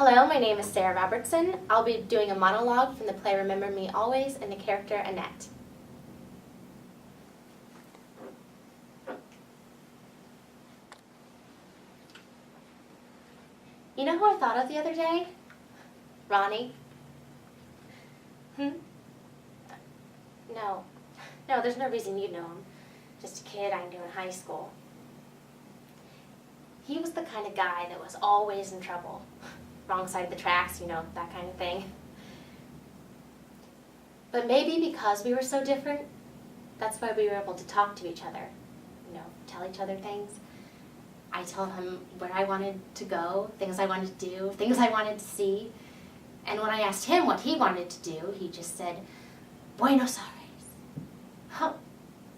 Hello, my name is Sarah Robertson. I'll be doing a monologue from the play Remember Me Always and the character Annette. You know who I thought of the other day? Ronnie. No, there's no reason you'd know him. Just a kid I knew in high school. He was the kind of guy that was always in trouble. Wrong side of the tracks, you know, that kind of thing. But maybe because we were so different, that's why we were able to talk to each other. You know, tell each other things. I told him where I wanted to go, things I wanted to do, things I wanted to see. And when I asked him what he wanted to do, he just said, Buenos Aires. Huh?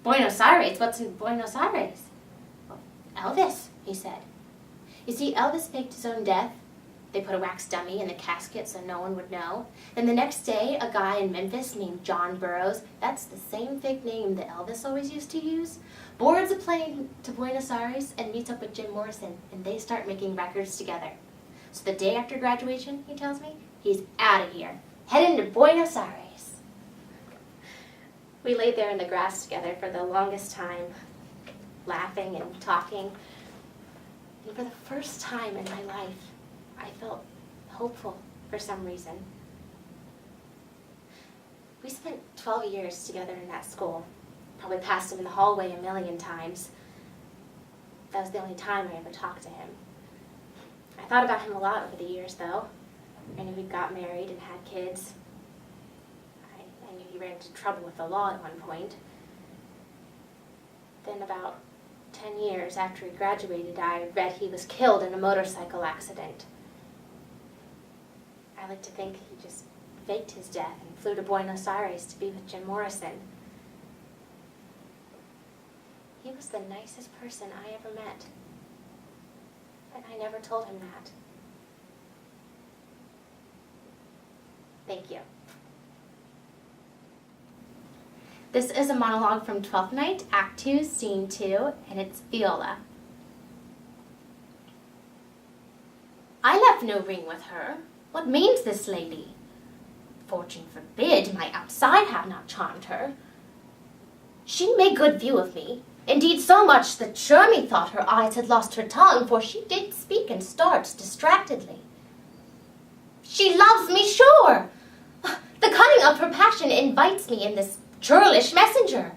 Buenos Aires? What's in Buenos Aires? Well, Elvis, he said. You see, Elvis faked his own death. They put a wax dummy in the casket so no one would know. Then the next day, a guy in Memphis named John Burroughs, that's the same fake name that Elvis always used to use, boards a plane to Buenos Aires and meets up with Jim Morrison, and they start making records together. So the day after graduation, he tells me, he's out of here, heading to Buenos Aires. We laid there in the grass together for the longest time, laughing and talking. And for the first time in my life, I felt hopeful for some reason. We spent 12 years together in that school. Probably passed him in the hallway a million times. That was the only time I ever talked to him. I thought about him a lot over the years, though. I knew he got married and had kids. I knew he ran into trouble with the law at one point. Then about 10 years after he graduated, I read he was killed in a motorcycle accident. I like to think he just faked his death and flew to Buenos Aires to be with Jim Morrison. He was the nicest person I ever met. And I never told him that. Thank you. This is a monologue from 12th Night, Act 2, Scene 2, and it's Viola. I left no ring with her. What means this lady? Fortune forbid my outside have not charmed her. She made good view of me, indeed so much that sure me thought her eyes had lost her tongue, for she did speak and starts distractedly. She loves me sure! The cunning of her passion invites me in this churlish messenger.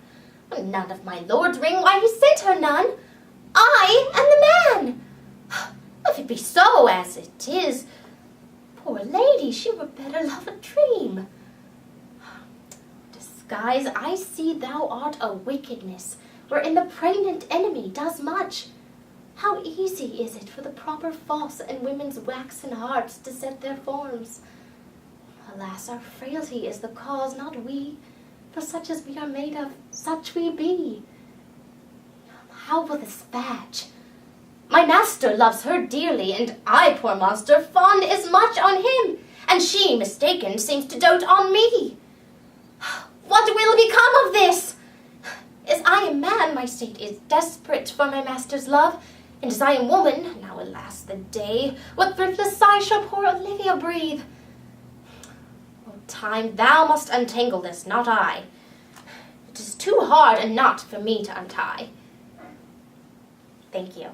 None of my lord's ring, why he sent her none. I am the man. If it be so as it is, poor lady, she were better love a dream. Disguise, I see thou art a wickedness, wherein the pregnant enemy does much. How easy is it for the proper false and women's waxen hearts to set their forms. Alas, our frailty is the cause, not we. For such as we are made of, such we be. How will this badge? My master loves her dearly, and I, poor monster, fond as much on him, and she, mistaken, seems to dote on me. What will become of this? As I am man, my state is desperate for my master's love, and as I am woman, now alas the day, what thriftless sigh shall poor Olivia breathe? O time, thou must untangle this, not I. It is too hard a knot for me to untie. Thank you.